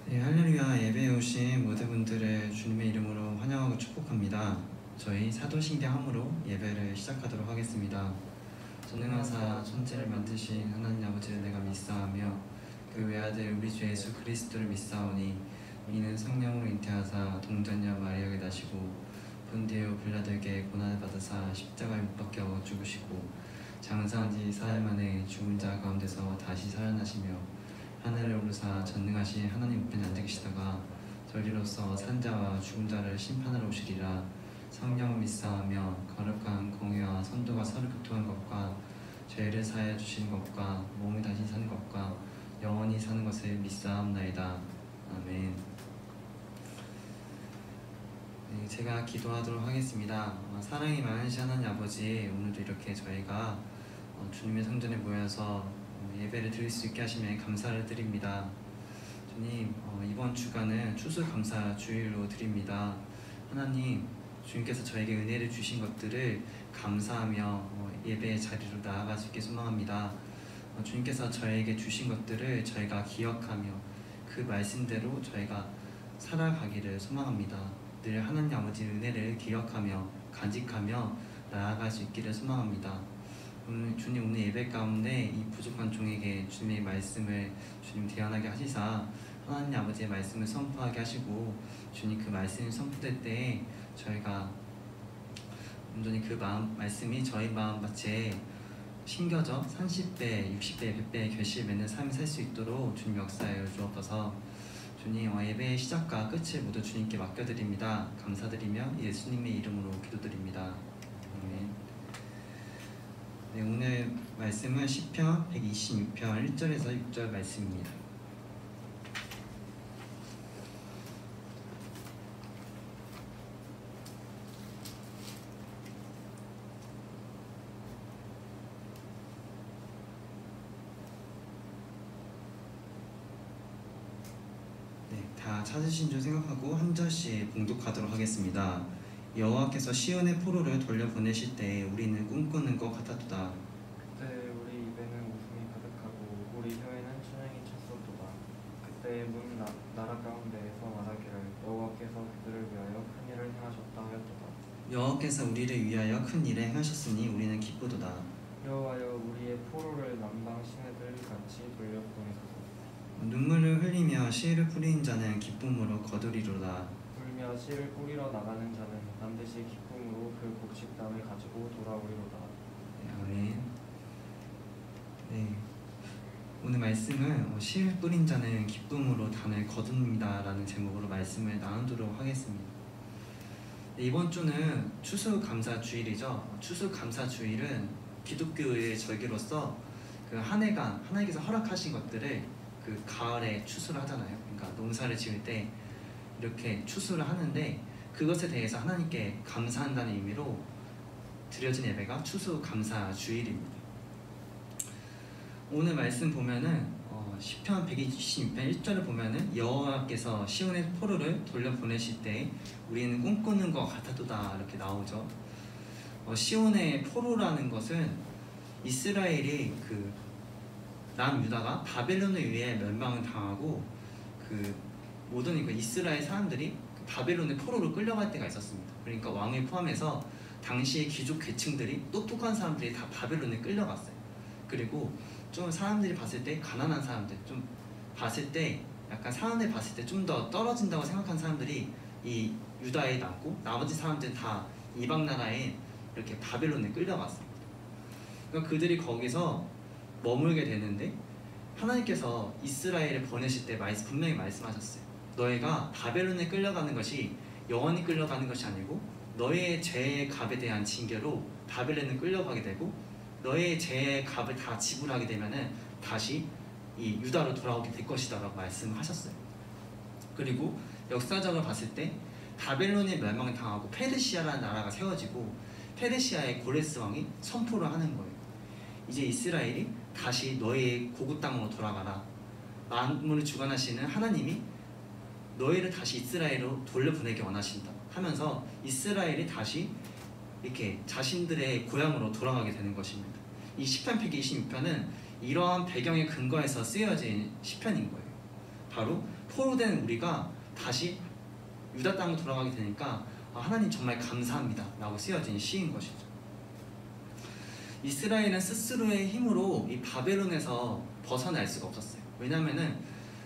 네, 할렐루야. 예배에 오신 모든 분들을 주님의 이름으로 환영하고 축복합니다. 저희 사도신경함으로 예배를 시작하도록 하겠습니다. 전능하사 천지를 만드신 하나님 아버지를 내가 믿사하며 그 외아들 우리 주 예수 그리스도를 믿사오니 이는 성령으로 잉태하사 동전녀 마리아에게 나시고 본디오 빌라도에게 고난을 받으사 십자가에 못 박혀 죽으시고 장사한 지 4일 만에 죽은 자 가운데서 다시 살아나시며 하늘을 오르사 전능하신 하나님 우편에 앉아 계시다가 저리로서 산자와 죽은 자를 심판하러 오시리라. 성령을 믿사하며 거룩한 공회와 선도가 서로 교통한 것과 죄를 사하여 주시는 것과 몸이 다시 사는 것과 영원히 사는 것을 믿사옵나이다. 아멘. 네, 제가 기도하도록 하겠습니다. 사랑이 많으신 하나님 아버지, 오늘도 이렇게 저희가 주님의 성전에 모여서 예배를 드릴 수 있게 하시면 감사를 드립니다. 주님, 이번 주간은 추수감사 주일로 드립니다. 하나님, 주님께서 저에게 은혜를 주신 것들을 감사하며 예배의 자리로 나아갈 수 있게 소망합니다. 주님께서 저에게 주신 것들을 저희가 기억하며 그 말씀대로 저희가 살아가기를 소망합니다. 늘 하나님 아버지의 은혜를 기억하며 간직하며 나아갈 수 있기를 소망합니다. 주님, 오늘 예배 가운데 이 부족한 종에게 주님의 말씀을 주님 대언하게 하시사 하나님 아버지의 말씀을 선포하게 하시고 주님 그 말씀이 선포될 때 저희가 온전히 그 말씀이 저희 마음밭에 심겨져 30배, 60배, 100배의 결실을 맺는 삶을 살 수 있도록 주님 역사하여 주옵소서. 주님, 예배의 시작과 끝을 모두 주님께 맡겨드립니다. 감사드리며 예수님의 이름으로 기도드립니다. 아멘. 네, 오늘 말씀은 시편 126편 1절에서 6절 말씀입니다. 네, 다 찾으신 줄 생각하고 한 절씩 봉독하도록 하겠습니다. 여호와께서 시온의 포로를 돌려보내실 때 우리는 꿈꾸는 것 같았도다. 그때 우리 입에는 웃음이 가득하고 우리 혀에는 찬양이 찼었도다. 그때 문 나라 가운데에서 말하기를 여호와께서 그들을 위하여 큰 일을 행하셨다 하였도다. 여호와께서 우리를 위하여 큰 일을 행하셨으니 우리는 기쁘도다. 여호와여 우리의 포로를 남방 시내들 같이 돌려보내소서. 눈물을 흘리며 씨를 뿌리는 자는 기쁨으로 거두리로다. 울며 씨를 뿌리러 나가는 자는 반드시 기쁨으로 그 곡식담을 가지고 돌아오리로다. 네, 아멘. 네, 오늘 말씀은 씨를 뿌린 자는 기쁨으로 단을 거둡니다 라는 제목으로 말씀을 나누도록 하겠습니다. 네, 이번 주는 추수감사주일이죠. 추수감사주일은 기독교의 절기로서 그 한 해간 하나님께서 허락하신 것들을 그 가을에 추수를 하잖아요. 그러니까 농사를 지을 때 이렇게 추수를 하는데 그것에 대해서 하나님께 감사한다는 의미로 드려진 예배가 추수감사주일입니다. 오늘 말씀 보면은 시편 126편 1절을 보면은 여호와께서 시온의 포로를 돌려보내실 때 우리는 꿈꾸는 것 같았도다 이렇게 나오죠. 시온의 포로라는 것은 이스라엘이 그 남유다가 바벨론에 의해 멸망을 당하고 그 모든 그 이스라엘 사람들이 바벨론의 포로로 끌려갈 때가 있었습니다. 그러니까 왕을 포함해서 당시의 귀족 계층들이 똑똑한 사람들이 다 바벨론에 끌려갔어요. 그리고 좀 사람들이 봤을 때 가난한 사람들, 좀 봤을 때 약간 사람들이 봤을 때 좀 더 떨어진다고 생각한 사람들이 이 유다에 남고 나머지 사람들은 다 이방 나라에 이렇게 바벨론에 끌려갔습니다. 그러니까 그들이 거기서 머물게 되는데 하나님께서 이스라엘을 보내실 때 분명히 말씀하셨어요. 너희가 바벨론에 끌려가는 것이 영원히 끌려가는 것이 아니고 너희의 죄의 값에 대한 징계로 바벨론에 끌려가게 되고 너희의 죄의 값을 다 지불하게 되면은 다시 이 유다로 돌아오게 될 것이다 라고 말씀하셨어요. 그리고 역사적으로 봤을 때 바벨론의 멸망을 당하고 페르시아라는 나라가 세워지고 페르시아의 고레스 왕이 선포를 하는 거예요. 이제 이스라엘이 다시 너희의 고국 땅으로 돌아가라. 만물을 주관하시는 하나님이 너희를 다시 이스라엘로 돌려보내기 원하신다 하면서 이스라엘이 다시 이렇게 자신들의 고향으로 돌아가게 되는 것입니다. 이 시편 126편은 이러한 배경에 근거해서 쓰여진 시편인 거예요. 바로 포로된 우리가 다시 유다 땅으로 돌아가게 되니까 하나님 정말 감사합니다 라고 쓰여진 시인 것이죠. 이스라엘은 스스로의 힘으로 이 바벨론에서 벗어날 수가 없었어요. 왜냐하면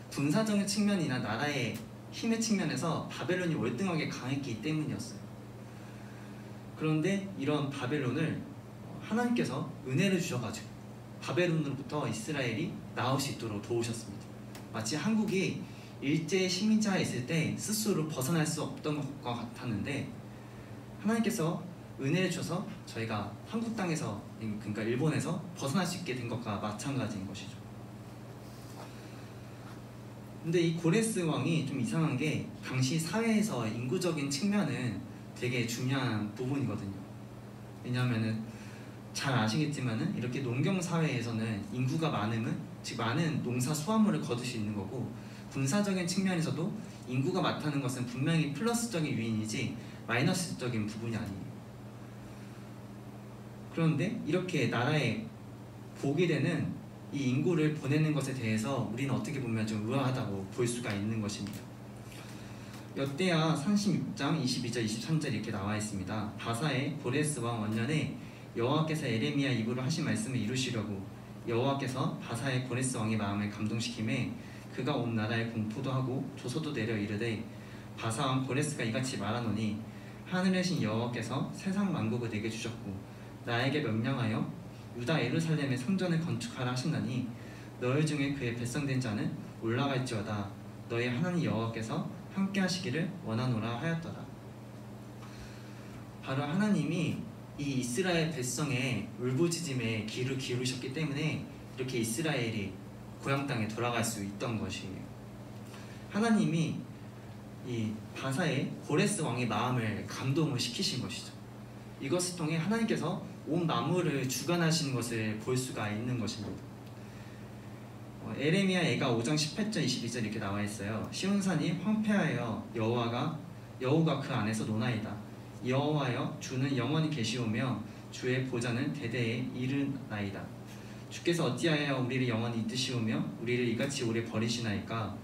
군사적인 측면이나 나라의 힘의 측면에서 바벨론이 월등하게 강했기 때문이었어요. 그런데 이런 바벨론을 하나님께서 은혜를 주셔가지고 바벨론으로부터 이스라엘이 나올 수 있도록 도우셨습니다. 마치 한국이 일제 식민지하에 있을 때 스스로 벗어날 수 없던 것과 같았는데 하나님께서 은혜를 주셔서 저희가 한국 땅에서, 그러니까 일본에서 벗어날 수 있게 된 것과 마찬가지인 것이죠. 근데 이 고레스 왕이 좀 이상한 게 당시 사회에서 인구적인 측면은 되게 중요한 부분이거든요. 왜냐하면은 잘 아시겠지만은 이렇게 농경 사회에서는 인구가 많으면 즉 많은 농사 수확물을 거둘 수 있는 거고, 군사적인 측면에서도 인구가 많다는 것은 분명히 플러스적인 요인이지 마이너스적인 부분이 아니에요. 그런데 이렇게 나라에 보게 되는 이 인구를 보내는 것에 대해서 우리는 어떻게 보면 좀 의아하다고 볼 수가 있는 것입니다. 여대야 36장 22절 23절 이렇게 나와 있습니다. 바사의 고레스 왕 원년에 여호와께서 에레미야 입으로 하신 말씀을 이루시려고 여호와께서 바사의 고레스 왕의 마음을 감동시키매 그가 온 나라에 공포도 하고 조소도 내려 이르되 바사 왕 고레스가 이같이 말하노니 하늘에 신 여호와께서 세상 만국을 내게 주셨고 나에게 명령하여 유다 예루살렘의 성전을 건축하라 하신다니 너희 중에 그의 백성된 자는 올라갈지어다. 너희 하나님 여호와께서 함께 하시기를 원하노라 하였더라. 바로 하나님이 이 이스라엘 백성의 울부짖음에 귀를 기울이셨기 때문에 이렇게 이스라엘이 고향 땅에 돌아갈 수 있던 것이에요. 하나님이 이 바사의 고레스 왕의 마음을 감동을 시키신 것이죠. 이것을 통해 하나님께서 온 만물을 주관하시는 것을 볼 수가 있는 것입니다. 에레미야 애가 5장 18절 22절 이렇게 나와 있어요. 시온산이 황폐하여 여호가 그 안에서 노나이다. 여호와여 주는 영원히 계시오며 주의 보좌는 대대에 이르나이다. 주께서 어찌하여 우리를 영원히 잊으시오며 우리를 이같이 오래 버리시나이까.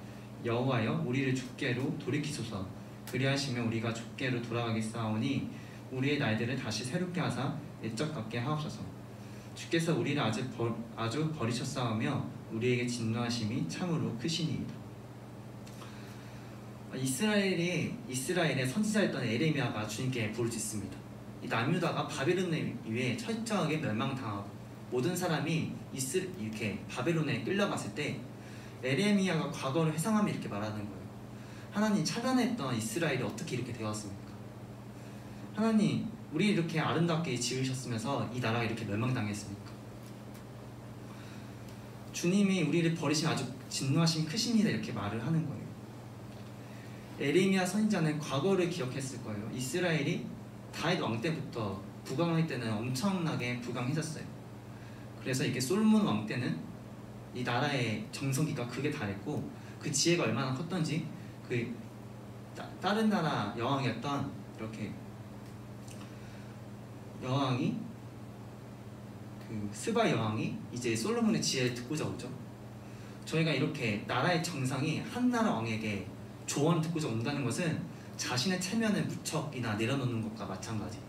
여호와여 우리를 족계로 돌이키소서. 그리하시면 우리가 족계로 돌아가겠사오니 우리의 날들을 다시 새롭게 하사 옛적 같게 하옵소서. 주께서 우리를 아주 버리셨사오며 우리에게 진노하심이 참으로 크시니이다. 이스라엘의 선지자였던 에레미야가 주님께 부르짖습니다. 이 남유다가 바벨론에 의해 철저하게 멸망당하고 모든 사람이 이렇게 바벨론에 끌려갔을 때 에레미야가 과거를 회상하며 이렇게 말하는 거예요. 하나님, 찬란했던 이스라엘이 어떻게 이렇게 되었습니까? 하나님, 우리 이렇게 아름답게 지으셨으면서 이 나라가 이렇게 멸망당했습니까? 주님이 우리를 버리신 아주 진노하심 크십니다 이렇게 말을 하는 거예요. 에레미야 선지자는 과거를 기억했을 거예요. 이스라엘이 다윗 왕 때부터 부강할 때는 엄청나게 부강해졌어요. 그래서 이게 솔몬 왕 때는 이 나라의 정성기가 극에 달했고 그 지혜가 얼마나 컸던지 그 다른 나라 여왕이었던 이렇게 여왕이 그 스바 여왕이 이제 솔로몬의 지혜를 듣고자 오죠. 저희가 이렇게 나라의 정상이 한 나라 왕에게 조언을 듣고자 온다는 것은 자신의 체면을 무척이나 내려놓는 것과 마찬가지.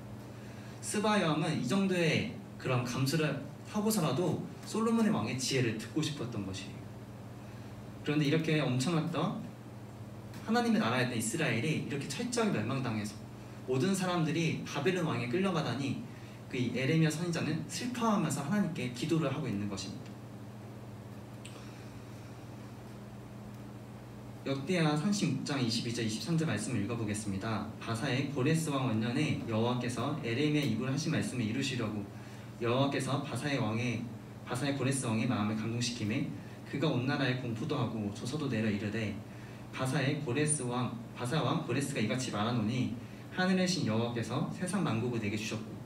스바 여왕은 이 정도의 그런 감수를 하고서라도 솔로몬의 왕의 지혜를 듣고 싶었던 것이에요. 그런데 이렇게 엄청났던 하나님의 나라였던 이스라엘이 이렇게 철저하게 멸망당해서 모든 사람들이 바벨론 왕에 끌려가다니 그 에레미야 선지자는 슬퍼하면서 하나님께 기도를 하고 있는 것입니다. 역대하 36장 22절 23절 말씀을 읽어보겠습니다. 바사의 고레스 왕 원년에 여호와께서 에레미야 입으로 하신 말씀을 이루시려고 여호와께서 바사의 고레스 왕의 마음을 감동시키매 그가 온 나라에 공포도 하고 조서도 내려 이르되 바사 왕 고레스가 이같이 말하노니 하늘에 신 여호와께서 세상 만국을 내게 주셨고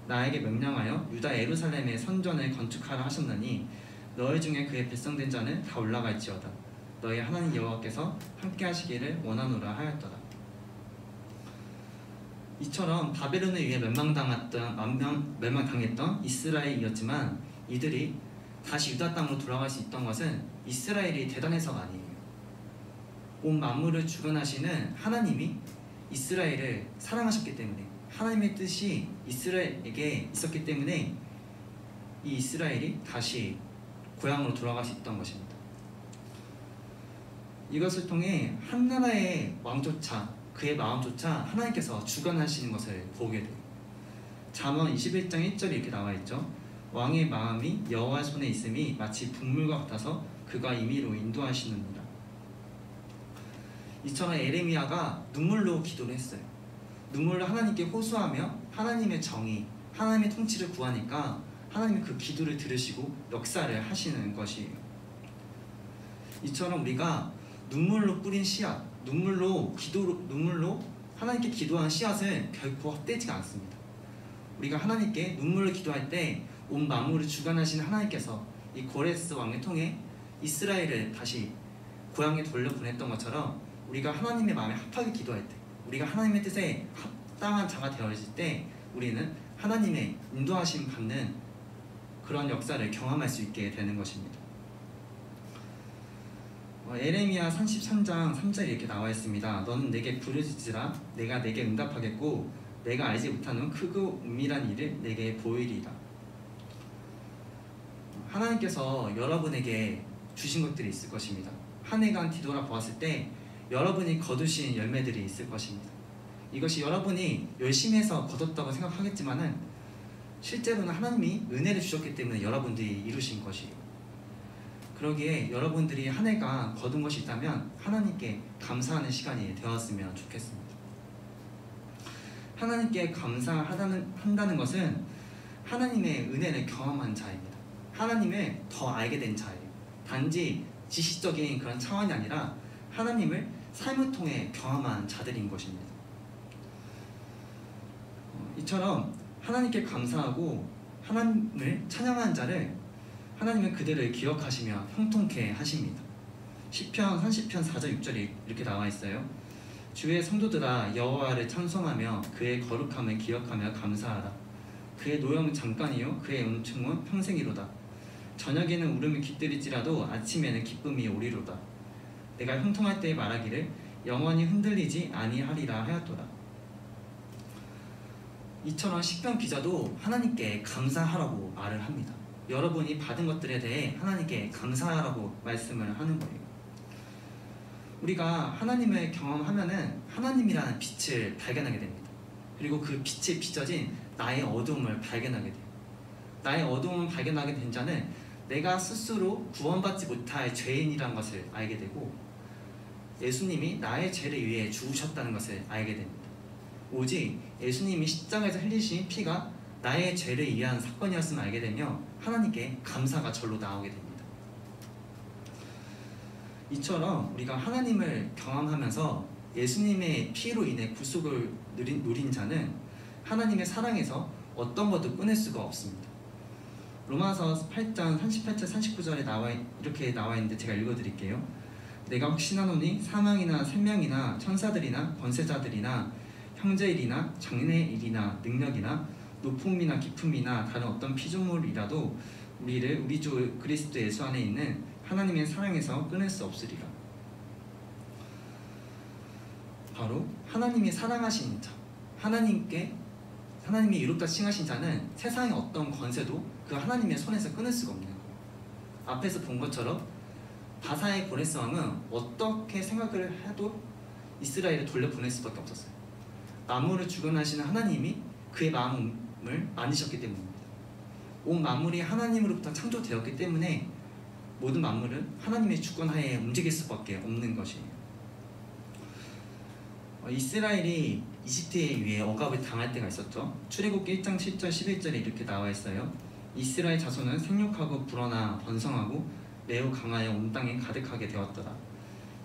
나에게 명령하여 유다 예루살렘의 성전을 건축하라 하셨나니 너희 중에 그의 백성된 자는 다 올라갈지어다. 너희 하나님 여호와께서 함께 하시기를 원하노라 하였더라. 이처럼 바벨론에 의해 멸망당했던 온 만물을 주관하시는 하나님이 이스라엘을 사랑하셨기 때문에, 하나님의 뜻이 이스라엘에게 있었기 때문에 이 이스라엘이 다시 고향으로 돌아갈 수 있던 것입니다. 이것을 통해 한 나라의 왕조차, 그의 마음조차 하나님께서 주관하시는 것을 보게 돼요. 잠언 21장 1절에 이렇게 나와 있죠. 왕의 마음이 여호와 손에 있음이 마치 분물과 같아서 그가 임의로 인도하시느니라. 이처럼 에레미야가 눈물로 기도를 했어요. 눈물로 하나님께 호소하며 하나님의 정의, 하나님의 통치를 구하니까 하나님이 그 기도를 들으시고 역사를 하시는 것이에요. 이처럼 우리가 눈물로 뿌린 씨앗, 눈물로 하나님께 기도한 씨앗은 결코 헛되지 않습니다. 우리가 하나님께 눈물로 기도할 때 온 만물을 주관하시는 하나님께서 이 고레스 왕을 통해 이스라엘을 다시 고향에 돌려보냈던 것처럼, 우리가 하나님의 마음에 합하게 기도할 때, 우리가 하나님의 뜻에 합당한 자가 되어질 때 우리는 하나님의 인도하심 받는 그런 역사를 경험할 수 있게 되는 것입니다. 에레미야 33장 3절에 이렇게 나와 있습니다. 너는 내게 부르짖으라. 내가 내게 응답하겠고 내가 알지 못하는 크고 은밀한 일을 내게 보이리라. 하나님께서 여러분에게 주신 것들이 있을 것입니다. 한 해간 뒤돌아 보았을 때 여러분이 거두신 열매들이 있을 것입니다. 이것이 여러분이 열심히 해서 거뒀다고 생각하겠지만은 실제로는 하나님이 은혜를 주셨기 때문에 여러분들이 이루신 것이에요. 그러기에 여러분들이 한 해가 거둔 것이 있다면 하나님께 감사하는 시간이 되었으면 좋겠습니다. 하나님께 감사한다는 것은 하나님의 은혜를 경험한 자입니다. 하나님을 더 알게 된 자예요. 단지 지식적인 그런 차원이 아니라 하나님을 삶을 통해 경험한 자들인 것입니다. 이처럼 하나님께 감사하고 하나님을 찬양하는 자를 하나님은 그들을 기억하시며 형통케 하십니다. 시편 30편 4절 6절에 이렇게 나와 있어요. 주의 성도들아 여호와를 찬송하며 그의 거룩함을 기억하며 감사하라. 그의 노염은 잠깐이요 그의 은총은 평생이로다. 저녁에는 울음이 깃들일지라도 아침에는 기쁨이 오리로다. 내가 형통할 때에 말하기를 영원히 흔들리지 아니하리라 하였도다. 이처럼 시편 기자도 하나님께 감사하라고 말을 합니다. 여러분이 받은 것들에 대해 하나님께 감사하라고 말씀을 하는 거예요. 우리가 하나님을 경험하면은 하나님이라는 빛을 발견하게 됩니다. 그리고 그 빛에 비춰진 나의 어두움을 발견하게 돼요. 나의 어두움을 발견하게 된 자는 내가 스스로 구원받지 못할 죄인이라는 것을 알게 되고 예수님이 나의 죄를 위해 죽으셨다는 것을 알게 됩니다. 오직 예수님이 십자가에서 흘리신 피가 나의 죄를 위한 사건이었음을 알게 되며 하나님께 감사가 절로 나오게 됩니다. 이처럼 우리가 하나님을 경험하면서 예수님의 피로 인해 구속을 누린 자는 하나님의 사랑에서 어떤 것도 끊을 수가 없습니다. 로마서 8장 38절 39절에 이렇게 나와 있는데 제가 읽어드릴게요. 내가 확신하노니 사망이나 생명이나 천사들이나 권세자들이나 형제일이나 장래일이나 능력이나 높음이나 깊음이나 다른 어떤 피조물이라도 우리를 우리 주 그리스도 예수 안에 있는 하나님의 사랑에서 끊을 수 없으리라. 바로 하나님이 사랑하신 자, 하나님이 이롭다 칭하신 자는 세상의 어떤 권세도 그 하나님의 손에서 끊을 수가 없는 거예요. 앞에서 본 것처럼 바사의 고레스 왕은 어떻게 생각을 해도 이스라엘을 돌려보낼 수밖에 없었어요. 만물을 주관하시는 하나님이 그의 마음을 만지셨기 때문입니다. 온 만물이 하나님으로부터 창조되었기 때문에 모든 만물은 하나님의 주권하에 움직일 수밖에 없는 것이에요. 이스라엘이 이집트에 의해 억압을 당할 때가 있었죠. 출애굽기 1장 7절 11절에 이렇게 나와 있어요. 이스라엘 자손은 생육하고 불어나 번성하고 매우 강하여 온 땅에 가득하게 되었더라.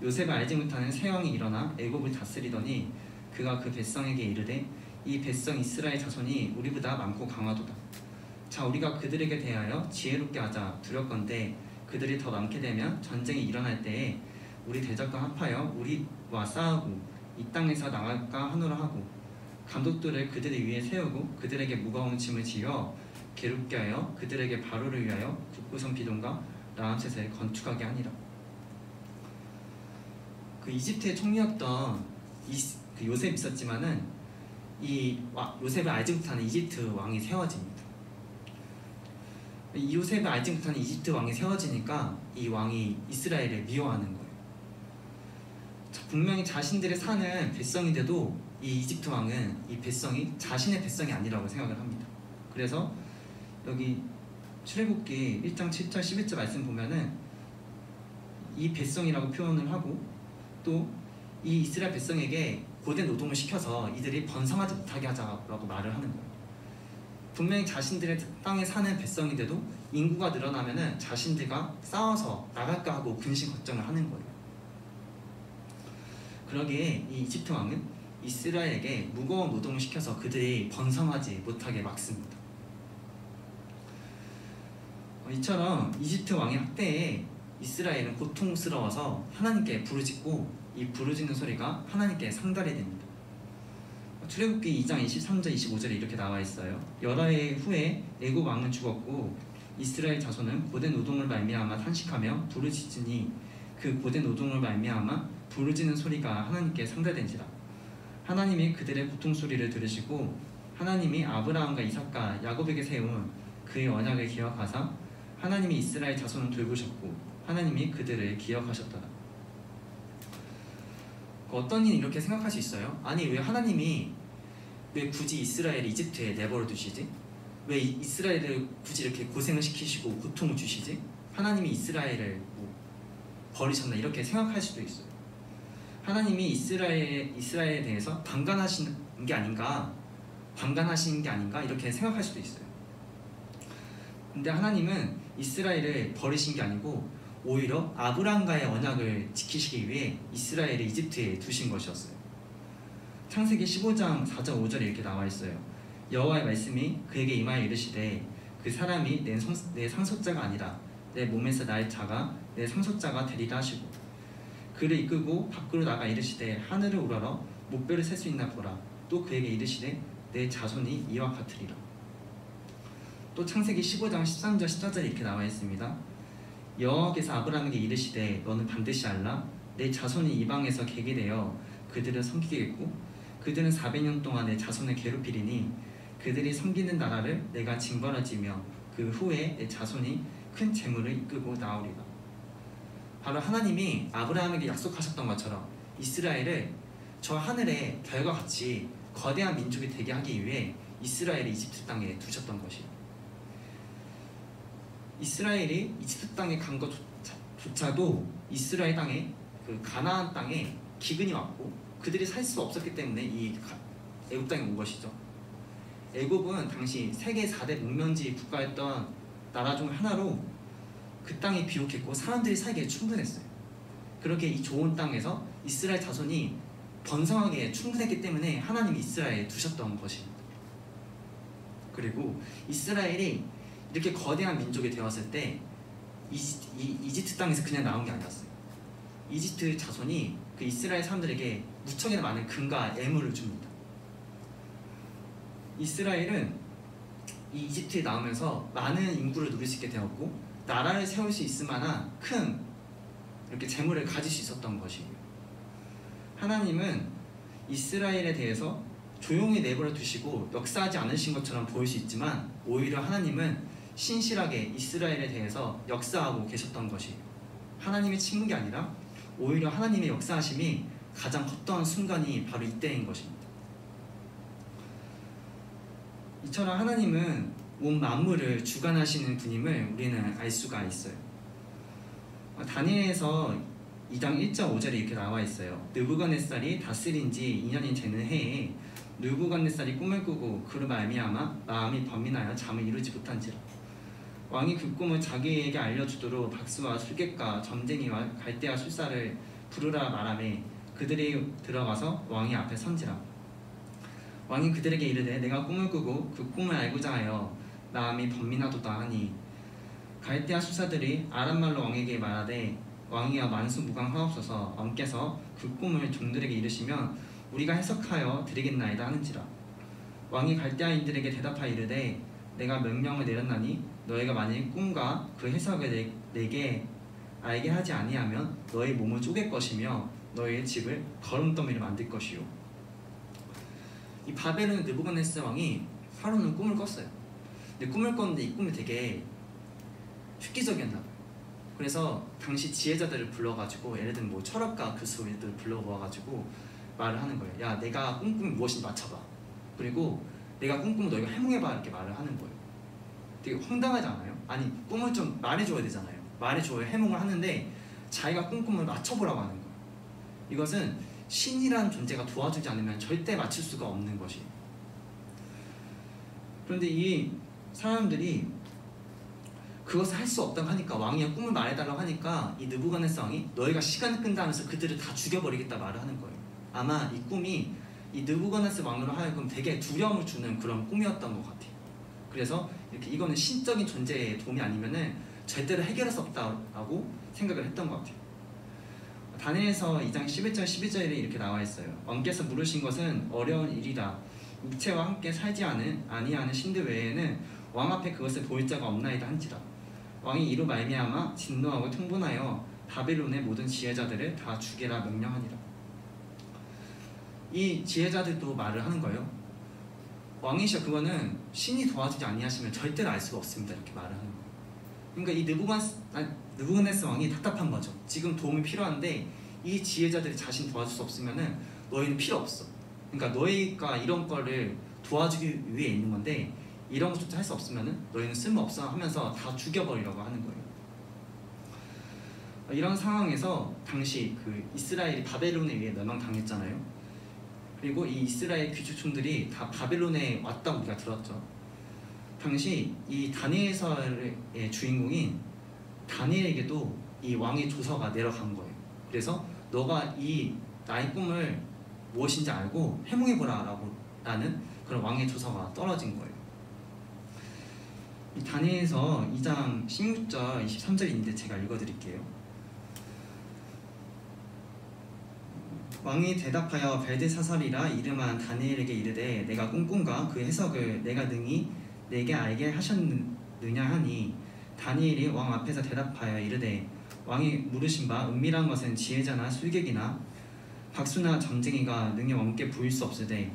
요셉을 알지 못하는 새 왕이 일어나 애굽을 다스리더니 그가 그 백성에게 이르되 이 백성 이스라엘 자손이 우리보다 많고 강하도다. 자, 우리가 그들에게 대하여 지혜롭게 하자. 두렵건대 그들이 더 많게 되면 전쟁이 일어날 때에 우리 대적과 합하여 우리와 싸우고 이 땅에서 나갈까 하노라 하고 감독들을 그들을 위해 세우고 그들에게 무거운 짐을 지어 괴롭게 하여 그들에게 바로를 위하여 북구성 비동과 라암셋을 건축하게 하니라. 그 이집트의 총리였던 그 요셉 있었지만은 요셉을 알지 못하는 이집트 왕이 세워집니다. 이 요셉을 알지 못하는 이집트 왕이 세워지니까 이 왕이 이스라엘을 미워하는 거예요. 분명히 자신들의 사는 백성인데도 이 이집트 왕은 이 백성이 자신의 백성이 아니라고 생각을 합니다. 그래서 여기 출애굽기 1장 7절 11절 말씀 보면은 이 백성이라고 표현을 하고 또 이 이스라엘 백성에게 고된 노동을 시켜서 이들이 번성하지 못하게 하자라고 말을 하는 거예요. 분명히 자신들의 땅에 사는 백성인데도 인구가 늘어나면은 자신들과 싸워서 나갈까 하고 근심 걱정을 하는 거예요. 그러기에 이 이집트 왕은 이스라엘에게 무거운 노동을 시켜서 그들이 번성하지 못하게 막습니다. 이처럼 이집트 왕의 학대에 이스라엘은 고통스러워서 하나님께 부르짖고 이 부르짖는 소리가 하나님께 상달이 됩니다. 출애굽기 2장 23절 25절에 이렇게 나와 있어요. 여러 해 후에 애굽 왕은 죽었고 이스라엘 자손은 고된 노동을 말미암아 탄식하며 부르짖으니 그 고된 노동을 말미암아 부르짖는 소리가 하나님께 상달된지라. 하나님이 그들의 고통 소리를 들으시고 하나님이 아브라함과 이삭과 야곱에게 세운 그의 언약을 기억하사 하나님이 이스라엘 자손을 돌보셨고 하나님이 그들을 기억하셨더라. 어떤 이는 이렇게 생각할 수 있어요. 아니 왜 하나님이 왜 굳이 이스라엘을 이집트에 내버려 두시지? 왜 이스라엘을 굳이 이렇게 고생을 시키시고 고통을 주시지? 하나님이 이스라엘을 뭐 버리셨나 이렇게 생각할 수도 있어요. 하나님이 이스라엘에 대해서 방관하신 게 아닌가 이렇게 생각할 수도 있어요. 근데 하나님은 이스라엘을 버리신 게 아니고 오히려 아브라함과의 언약을 지키시기 위해 이스라엘을 이집트에 두신 것이었어요. 창세기 15장 4절 5절에 이렇게 나와 있어요. 여호와의 말씀이 그에게 임하여 이르시되 그 사람이 내 상속자가 아니라 내 몸에서 나의 자가 내 상속자가 되리라 하시고 그를 이끌고 밖으로 나가 이르시되 하늘을 우러러 목별을 셀 수 있나 보라. 또 그에게 이르시되 내 자손이 이와 같으리라. 또 창세기 15장 13절 14절에 이렇게 나와 있습니다. 여호와께서 아브라함에게 이르시되 너는 반드시 알라. 내 자손이 이방에서 객이 되어 그들을 섬기겠고 그들은 400년 동안 내 자손을 괴롭히리니 그들이 섬기는 나라를 내가 징벌하지며 그 후에 내 자손이 큰 재물을 이끌고 나오리라. 바로 하나님이 아브라함에게 약속하셨던 것처럼 이스라엘을 저 하늘의 별과 같이 거대한 민족이 되게 하기 위해 이스라엘을 이집트 땅에 두셨던 것이에요. 이스라엘이 이집트 땅에 간 것조차도 이스라엘 땅에 그 가나안 땅에 기근이 왔고 그들이 살 수 없었기 때문에 이 애굽 땅에 온 것이죠. 애굽은 당시 세계 4대 목면지 국가였던 나라 중 하나로 그 땅이 비옥했고 사람들이 살기에 충분했어요. 그렇게 이 좋은 땅에서 이스라엘 자손이 번성하게 충분했기 때문에 하나님이 이스라엘에 두셨던 것입니다. 그리고 이스라엘이 이렇게 거대한 민족이 되었을 때 이집트 땅에서 그냥 나온 게 아니었어요. 이집트 자손이 그 이스라엘 사람들에게 무척이나 많은 금과 애물을 줍니다. 이스라엘은 이 이집트에 나오면서 많은 인구를 누릴 수 있게 되었고 나라를 세울 수 있을 만한 큰 이렇게 재물을 가질 수 있었던 것이에요. 하나님은 이스라엘에 대해서 조용히 내버려 두시고 역사하지 않으신 것처럼 보일 수 있지만 오히려 하나님은 신실하게 이스라엘에 대해서 역사하고 계셨던 것이에요. 하나님이 친구가 아니라 오히려 하나님의 역사하심이 가장 헛되은 순간이 바로 이때인 것입니다. 이처럼 하나님은 온 만물을 주관하시는 분임을 우리는 알 수가 있어요. 다니엘에서 2장 1절 5절에 이렇게 나와 있어요. 느부갓네살이 다스린 지 2년이 되는 해에 느부갓네살이 꿈을 꾸고 그로 말미암아 마음이 번민하여 잠을 이루지 못한지라. 왕이 그 꿈을 자기에게 알려주도록 박수와 술객과 점쟁이와 갈대아 술사를 부르라 말하매 그들이 들어가서 왕이 앞에 선지라. 왕이 그들에게 이르되 내가 꿈을 꾸고 그 꿈을 알고자 하여 마음이 번민하도다 하니 갈대아 술사들이 아람말로 왕에게 말하되 왕이여 만수무강하옵소서. 왕께서 그 꿈을 종들에게 이르시면 우리가 해석하여 드리겠나이다 하는지라. 왕이 갈대아인들에게 대답하여 이르되 내가 명령을 내렸나니 너희가 만일 꿈과 그 해석을 내게 알게 하지 아니하면 너희 몸을 쪼갤 것이며 너의 집을 거름더미를 만들 것이요. 이 바벨론 느부갓네살 왕이 파로는 꿈을 꿨어요. 근데 꿈을 꿨는데 이 꿈이 되게 획기적이었나 봐요. 그래서 당시 지혜자들을 불러가지고, 예를 들면 뭐 철학가 교수들을 불러모아가지고 말을 하는 거예요. 야, 내가 꿈꾸면 무엇인지 맞춰봐. 그리고 내가 꿈꾸면 너희가 해몽해봐, 이렇게 말을 하는 거예요. 되게 황당하지 않아요? 아니, 꿈을 좀 말해줘야 되잖아요. 말해줘야 해몽을 하는데 자기가 꿈꾸면 맞춰보라고 하는 거예요. 이것은 신이라는 존재가 도와주지 않으면 절대 맞출 수가 없는 것이에요. 그런데 이 사람들이 그것을 할 수 없다고 하니까, 왕이 꿈을 말해달라고 하니까 이 느부갓네살 왕이 너희가 시간을 끈다 하면서 그들을 다 죽여버리겠다 말을 하는 거예요. 아마 이 꿈이 이 느부갓네살 왕으로 하여금 되게 두려움을 주는 그런 꿈이었던 것 같아요. 그래서 이렇게 이거는 신적인 존재의 도움이 아니면은 절대로 해결할 수 없다고 생각을 했던 것 같아요. 다니엘서 2장 11절 12절에 이렇게 나와 있어요. 왕께서 물으신 것은 어려운 일이다. 육체와 함께 살지 아니하는 신들 외에는 왕 앞에 그것을 보일 자가 없나이다 한지라. 왕이 이로 말미암아 진노하고 통분하여 바벨론의 모든 지혜자들을 다 죽이라 명령하니라. 이 지혜자들도 말을 하는 거예요. 왕이시여, 그거는 신이 도와주지 아니하시면 절대로 알 수가 없습니다, 이렇게 말을 하는 거예요. 그러니까 이 느부갓네살 왕이 답답한 거죠. 지금 도움이 필요한데 이 지혜자들이 자신 도와줄 수 없으면은 너희는 필요 없어. 그러니까 너희가 이런 거를 도와주기 위해 있는 건데 이런 것조차 할 수 없으면은 너희는 쓸모없어 하면서 다 죽여버리려고 하는 거예요. 이런 상황에서 당시 그 이스라엘이 바벨론에 의해 멸망당했잖아요. 그리고 이 이스라엘 귀족층들이 다 바벨론에 왔다고 우리가 들었죠. 당시 이 다니엘서의 주인공인 다니엘에게도 이 왕의 조서가 내려간 거예요. 그래서 너가 이 나의 꿈을 무엇인지 알고 해몽해보라 라는 그런 왕의 조서가 떨어진 거예요. 이 다니엘서 2장 16절 23절인데 제가 읽어드릴게요. 왕이 대답하여 벨드사살이라 이름한 다니엘에게 이르되 내가 꿈꾼가 그 해석을 내가 능히 내게 알게 하셨느냐 하니, 다니엘이 왕 앞에서 대답하여 이르되 왕이 물으신 바 은밀한 것은 지혜자나 술객이나 박수나 점쟁이가 능히 왕께 보일 수 없으되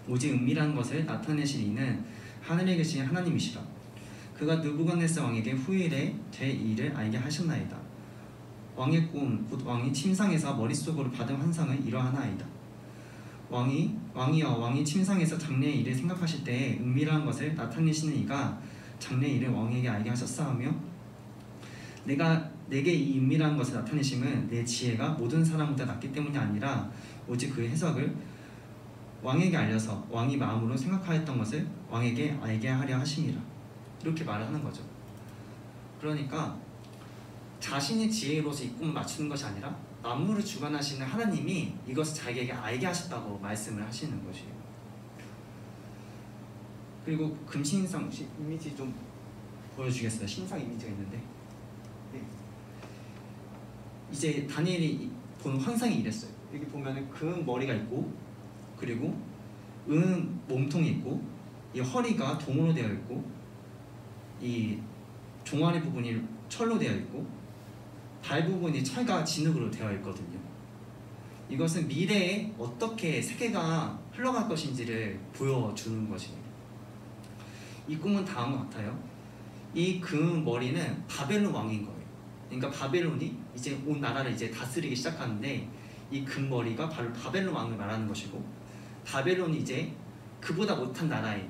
오직 은밀한 것을 나타내실 이는 하늘에 계신 하나님이시라. 그가 느부갓네살 왕에게 후일에 될 일을 알게 하셨나이다. 왕의 꿈 곧 왕이 침상에서 머릿속으로 받은 환상은 이러하나이다. 왕이여, 왕이 침상에서 장래의 일을 생각하실 때에 은밀한 것을 나타내시는 이가 장래의 일을 왕에게 알게 하셨사오며, 내게 이 은밀한 것을 나타내심은 내 지혜가 모든 사람보다 낫기 때문이 아니라 오직 그 해석을 왕에게 알려서 왕이 마음으로 생각하였던 것을 왕에게 알게 하려 하심이라. 이렇게 말을 하는 거죠. 그러니까 자신의 지혜로서 이 꿈을 맞추는 것이 아니라 만물을 주관하시는 하나님이 이것을 자기에게 알게 하셨다고 말씀을 하시는 것이에요. 그리고 금신상 이미지 좀 보여주겠어요. 신상 이미지가 있는데, 네. 이제 다니엘이 본 환상이 이랬어요. 여기 보면은 금 머리가 있고, 그리고 은 몸통이 있고, 이 허리가 동으로 되어 있고, 이 종아리 부분이 철로 되어 있고, 발 부분이 철과 진흙으로 되어 있거든요. 이것은 미래에 어떻게 세계가 흘러갈 것인지를 보여주는 것입니다. 이 꿈은 다음과 같아요. 이 금 머리는 바벨론 왕인 거예요. 그러니까 바벨론이 이제 온 나라를 이제 다스리기 시작하는데, 이 금 머리가 바로 바벨론 왕을 말하는 것이고, 바벨론이 이제 그보다 못한 나라에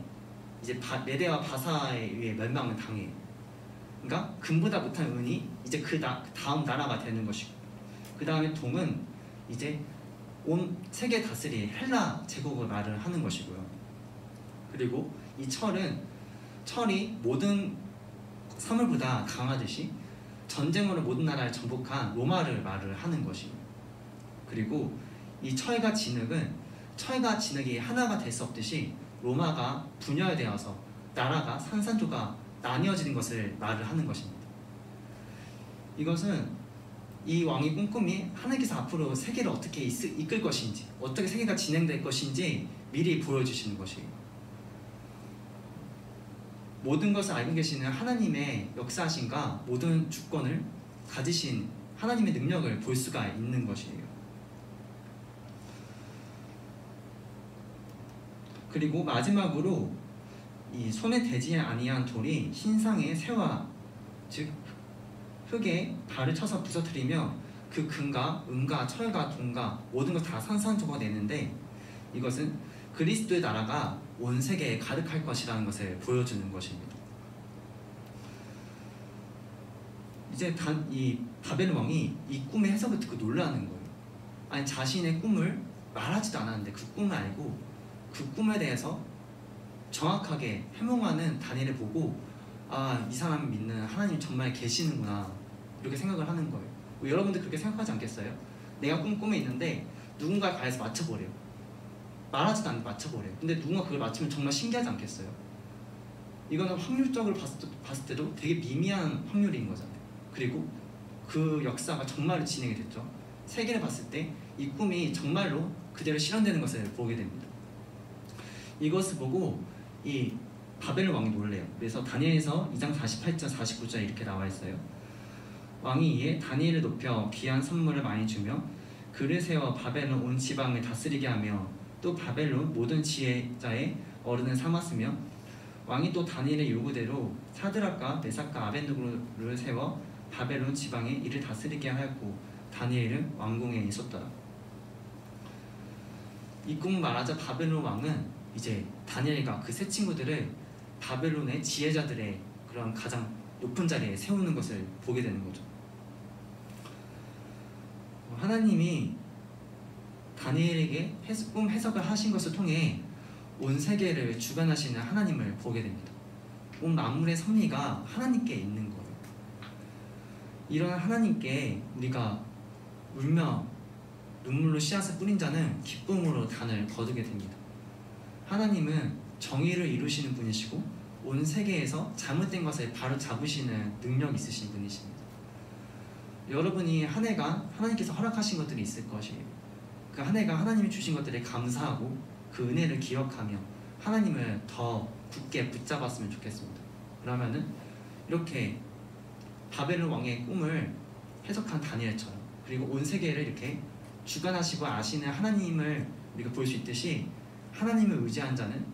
이제 메대와 바사에 의해 멸망을 당해요. 그러니까 금보다 못한 은이 이제 그 다음 나라가 되는 것이고, 그 다음에 동은 이제 온 세계 다스릴 헬라 제국을 말을 하는 것이고요. 그리고 이 철이 모든 사물보다 강하듯이 전쟁으로 모든 나라를 정복한 로마를 말을 하는 것이에요. 그리고 이 철과 진흙이 하나가 될 수 없듯이 로마가 분열되어서 나라가 산산조각 나뉘어지는 것을 말을 하는 것입니다. 이것은 이 왕의 꿈꿈이 하나님께서 앞으로 세계를 어떻게 이끌 것인지, 어떻게 세계가 진행될 것인지 미리 보여주시는 것이에요. 모든 것을 알고 계시는 하나님의 역사하심과 모든 주권을 가지신 하나님의 능력을 볼 수가 있는 것이에요. 그리고 마지막으로 이 손에 대지 아니한 돌이 신상의 새와 즉 흙에 발을 쳐서 부서뜨리며 그 금과 은과 철과 동과 모든 것 다 산산조각 내는데 이것은 그리스도의 나라가 온 세계에 가득할 것이라는 것을 보여주는 것입니다. 이제 이 바벨 왕이 이 꿈의 해석을 듣고 놀라는 거예요. 아니 자신의 꿈을 말하지도 않았는데 그 꿈을 알고 그 꿈에 대해서 정확하게 해몽하는 다니엘을 보고 아, 이 사람이 믿는 하나님 정말 계시는구나 이렇게 생각을 하는 거예요. 여러분들 그렇게 생각하지 않겠어요? 내가 꿈에 있는데 누군가 가서 맞춰버려요. 말하지도 않는데 맞춰버려요. 근데 누군가 그걸 맞추면 정말 신기하지 않겠어요? 이거는 확률적으로 봤을 때도 되게 미미한 확률인 거잖아요. 그리고 그 역사가 정말로 진행이 됐죠. 세계를 봤을 때 이 꿈이 정말로 그대로 실현되는 것을 보게 됩니다. 이것을 보고 이 바벨 왕이 놀래요. 그래서 다니엘서 2장 48절 49절 이렇게 나와 있어요. 왕이 이에 다니엘을 높여 귀한 선물을 많이 주며 그를 세워 바벨론 온 지방을 다스리게 하며 또 바벨론 모든 지혜자의 어른을 삼았으며 왕이 또 다니엘의 요구대로 사드락과 메삭과 아벤느고를 세워 바벨론 지방에 이를 다스리게 하였고 다니엘은 왕궁에 있었더라. 이 꿈 말하자 바벨론 왕은 이제 다니엘과 그 세 친구들을 바벨론의 지혜자들의 그런 가장 높은 자리에 세우는 것을 보게 되는 거죠. 하나님이 다니엘에게 꿈 해석을 하신 것을 통해 온 세계를 주관하시는 하나님을 보게 됩니다. 온 만물의 섭리가 하나님께 있는 거예요. 이런 하나님께 우리가 울며 눈물로 씨앗을 뿌린 자는 기쁨으로 단을 거두게 됩니다. 하나님은 정의를 이루시는 분이시고 온 세계에서 잘못된 것을 바로 잡으시는 능력이 있으신 분이십니다. 여러분이 한 해가 하나님께서 허락하신 것들이 있을 것이에요. 그 한 해가 하나님이 주신 것들에 감사하고 그 은혜를 기억하며 하나님을 더 굳게 붙잡았으면 좋겠습니다. 그러면은 이렇게 바벨론 왕의 꿈을 해석한 다니엘처럼 그리고 온 세계를 이렇게 주관하시고 아시는 하나님을 우리가 볼 수 있듯이 하나님을 의지한 자는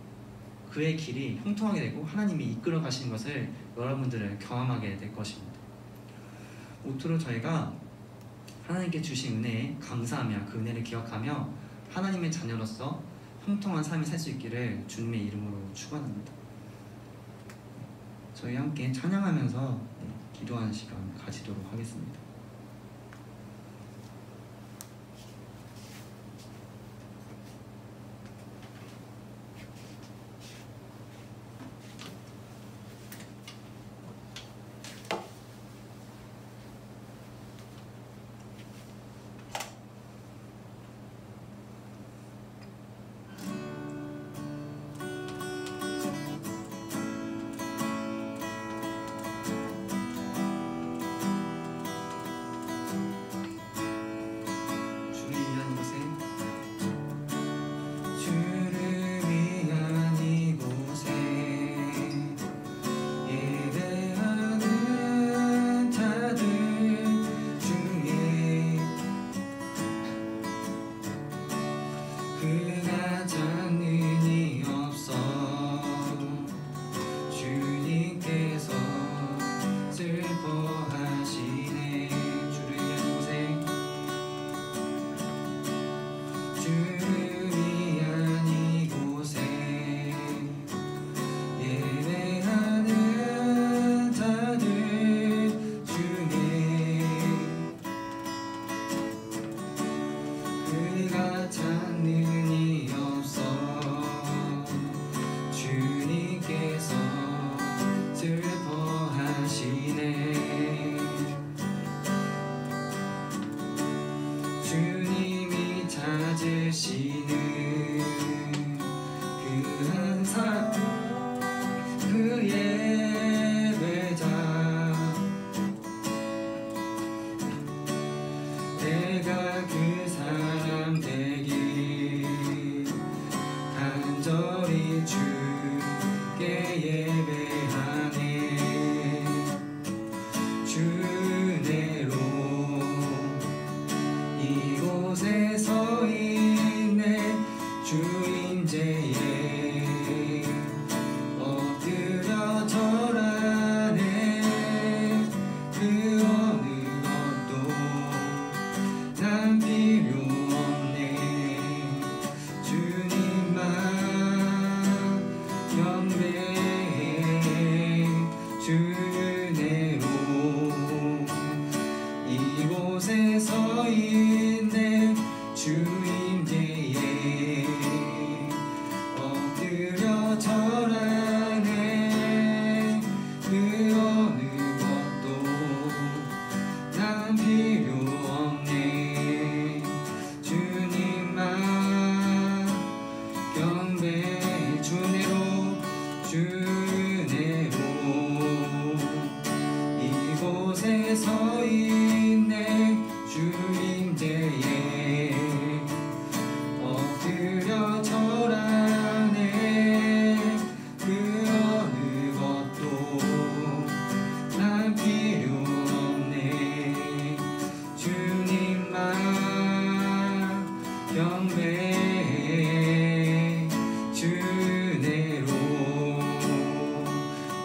그의 길이 형통하게 되고 하나님이 이끌어 가시는 것을 여러분들은 경험하게 될 것입니다. 모토로 저희가 하나님께 주신 은혜에 감사하며 그 은혜를 기억하며 하나님의 자녀로서 형통한 삶을 살 수 있기를 주님의 이름으로 축원합니다. 저희 함께 찬양하면서 기도하는 시간 가지도록 하겠습니다. 이곳에 서 있네 주인제의 경배 주내로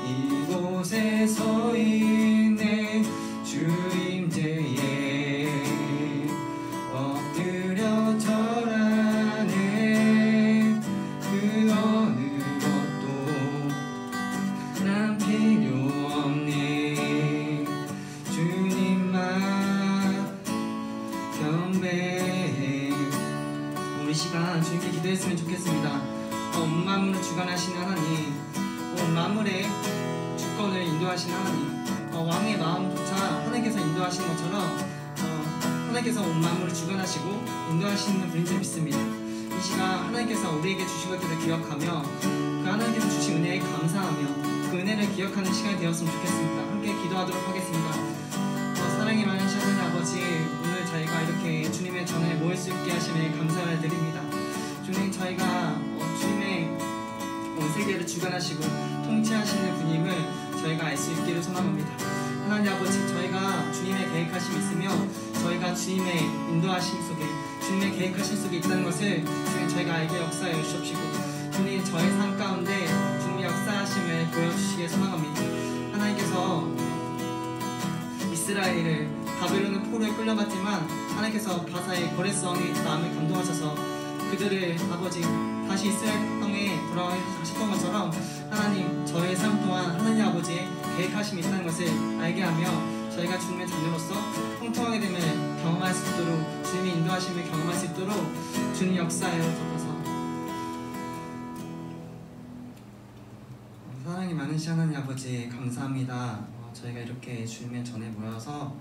이곳에 서 있네 주임제에 엎드려 절하네 그 어느 것도 난 필요 없네 주님만 경배해. 우리 시간 주님께 기도했으면 좋겠습니다. 온 만물을 주관하시는 하나님, 온 만물의 주권을 인도하시는 하나님, 왕의 마음조차 하나님께서 인도하시는 것처럼 하나님께서 온 만물을 주관하시고 인도하시는 분인 줄 믿습니다. 이 시간 하나님께서 우리에게 주신 것들을 기억하며 그 하나님께서 주신 은혜에 감사하며 그 은혜를 기억하는 시간이 되었으면 좋겠습니다. 함께 기도하도록 하겠습니다. 사랑이 많으신 하나님 아버지, 오늘 저희가 이렇게 주님의 전에 모일 수 있게 하심에 감사를 드립니다. 주님, 저희가 주님의 온 세계를 주관하시고 통치하시는 분임을 저희가 알 수 있기를 소망합니다. 하나님 아버지, 저희가 주님의 계획하심이 있으며 저희가 주님의 인도하심 속에 주님의 계획하심 속에 있다는 것을 주님 저희가 알게 역사해 주시옵시고 주님 저의 삶 가운데 주님의 역사하심을 보여주시기를 소망합니다. 하나님께서 이스라엘을 바벨론의 포로에 끌려갔지만 하나님께서 바사의 거래성의 마음을 감동하셔서 그들을 아버지 다시 이스라엘 땅에 돌아가셨던 것처럼 하나님 저의 삶 동안 하나님 아버지의 계획하심이 있다는 것을 알게 하며 저희가 주님의 자녀로서 통통하게 됨을 경험할 수 있도록 주님의 인도하심을 경험할 수 있도록 주님 역사하여 주셔서 사랑이 많으신 하나님 아버지 감사합니다. 저희가 이렇게 주님의 전에 모여서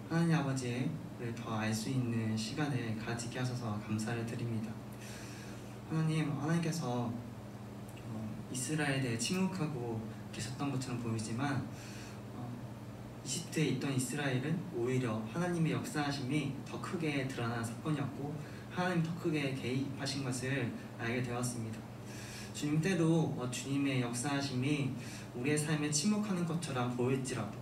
하나님 아버지를 더 알 수 있는 시간을 가지게 하셔서 감사를 드립니다. 하나님께서 이스라엘에 대해 침묵하고 계셨던 것처럼 보이지만 이집트에 있던 이스라엘은 오히려 하나님의 역사하심이 더 크게 드러난 사건이었고 하나님이 더 크게 개입하신 것을 알게 되었습니다. 주님 때로 주님의 역사하심이 우리의 삶에 침묵하는 것처럼 보일지라도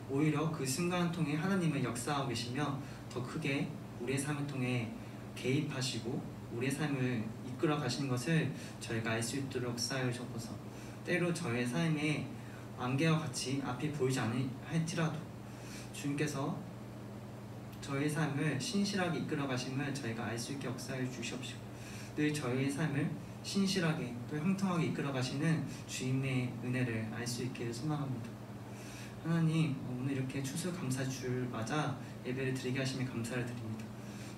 오히려 그 순간을 통해 하나님은 역사하고 계시며 더 크게 우리의 삶을 통해 개입하시고 우리의 삶을 이끌어 가시는 것을 저희가 알 수 있도록 역사해 주셔서 때로 저의 삶에 안개와 같이 앞이 보이지 않을지라도 주님께서 저의 삶을 신실하게 이끌어 가심을 저희가 알 수 있게 역사해 주시옵시고 늘 저의 삶을 신실하게 또 형통하게 이끌어 가시는 주님의 은혜를 알 수 있기를 소망합니다. 하나님, 오늘 이렇게 추수감사주를 맞아 예배를 드리게 하심에 감사를 드립니다.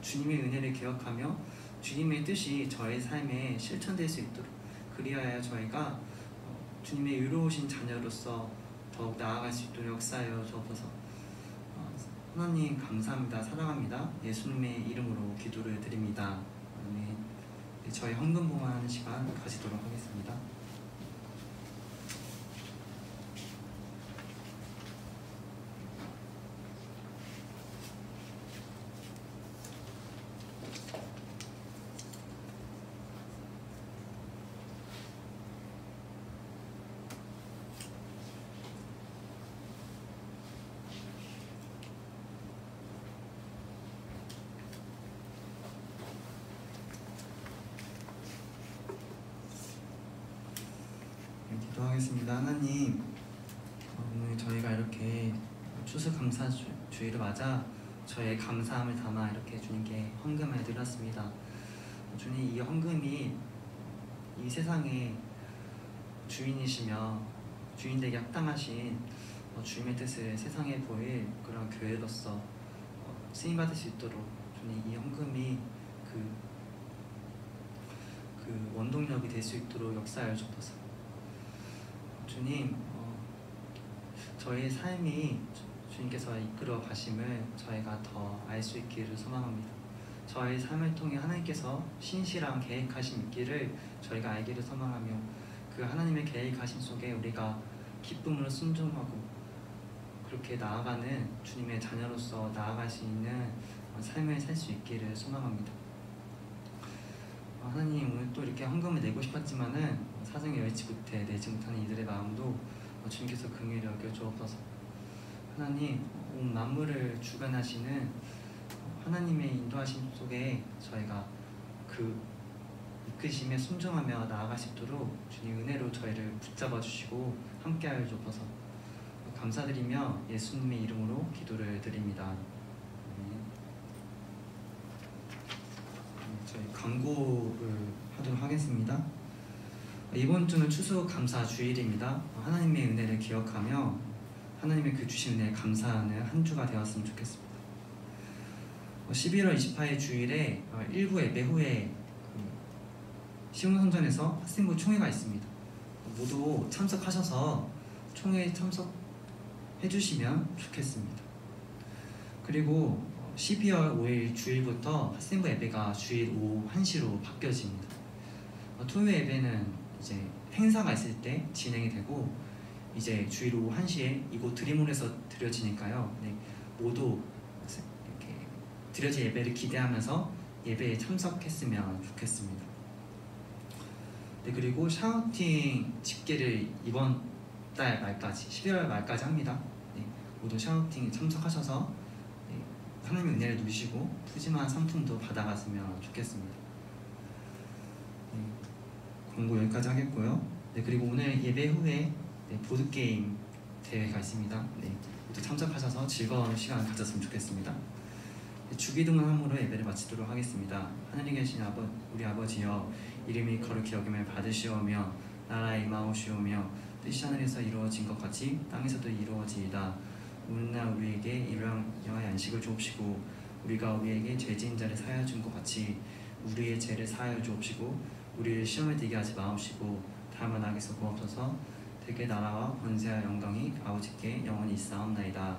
주님의 은혜를 기억하며 주님의 뜻이 저의 삶에 실천될 수 있도록 그리하여 저희가 주님의 의로우신 자녀로서 더욱 나아갈 수 있도록 역사하여 주옵소서. 하나님 감사합니다. 사랑합니다. 예수님의 이름으로 기도를 드립니다. 아멘. 저희 헌금 봉헌하는 시간 가지도록 하겠습니다. 기도하겠습니다. 하나님, 오늘 저희가 이렇게 추수감사주의를 맞아 저의 감사함을 담아 이렇게 주님께 헌금을 드렸습니다. 주님, 이 헌금이 이 세상의 주인이시며 주인되게 합당하신 주님의 뜻을 세상에 보일 그런 교회로서 쓰임받을 수 있도록 주님, 이 헌금이 그 원동력이 될 수 있도록 역사하여 주옵소서. 주님, 저의 삶이 주님께서 이끌어 가심을 저희가 더 알 수 있기를 소망합니다. 저의 삶을 통해 하나님께서 신실한 계획하심 있기를 저희가 알기를 소망하며 그 하나님의 계획하심 속에 우리가 기쁨으로 순종하고 그렇게 나아가는 주님의 자녀로서 나아갈 수 있는 삶을 살 수 있기를 소망합니다. 하나님, 오늘 또 이렇게 헌금을 내고 싶었지만은 사정이 여의치 못해 내지 못하는 이들의 마음도 주님께서 긍휼히 여겨 주옵소서. 하나님, 온 만물을 주관하시는 하나님의 인도하심 속에 저희가 그 이끄심에 순종하며 나아갈 수 있도록 주님 은혜로 저희를 붙잡아 주시고 함께하여 주셔서 감사드리며 예수님의 이름으로 기도를 드립니다. 저희 광고를 하도록 하겠습니다. 이번 주는 추수감사 주일입니다. 하나님의 은혜를 기억하며 하나님의 그 주신 은혜에 감사하는 한 주가 되었으면 좋겠습니다. 11월 28일 주일에 일부 예배 후에 시흥성전에서 학생부 총회가 있습니다. 모두 참석하셔서 총회에 참석해 주시면 좋겠습니다. 그리고 12월 5일 주일부터 학생부 예배가 주일 오후 1시로 바뀌어집니다. 토요 예배는 이제 행사가 있을 때 진행이 되고 이제 주일 오후 1시에 이곳 드림홀에서 드려지니까요. 네, 모두 이렇게 드려질 예배를 기대하면서 예배에 참석했으면 좋겠습니다. 네, 그리고 샤우팅 집계를 이번 달 말까지 12월 말까지 합니다. 네, 모두 샤우팅 참석하셔서 네, 하나님의 은혜를 누리시고 푸짐한 상품도 받아갔으면 좋겠습니다. 네, 광고 여기까지 하겠고요. 네, 그리고 오늘 예배 후에 네, 보드게임 대회가 있습니다. 네, 모두 참석하셔서 즐거운 시간 가졌으면 좋겠습니다. 네, 주기도문함으로 예배를 마치도록 하겠습니다. 하늘에 계신 우리 아버지여, 이름이 거룩히 여김을 받으시오며 나라에 임하오시오며 뜻이 하늘에서 이루어진 것 같이 땅에서도 이루어지이다. 오늘날 우리에게 일용할 양식을 주옵시고 우리가 우리에게 죄진 자를 사하여 준 것 같이 우리의 죄를 사하여 주옵시고 우리를 시험에 들게 하지 마옵시고 다만 악에서 구하옵소서. 대개 나라와 권세와 영광이 아버지께 영원히 있사옵나이다.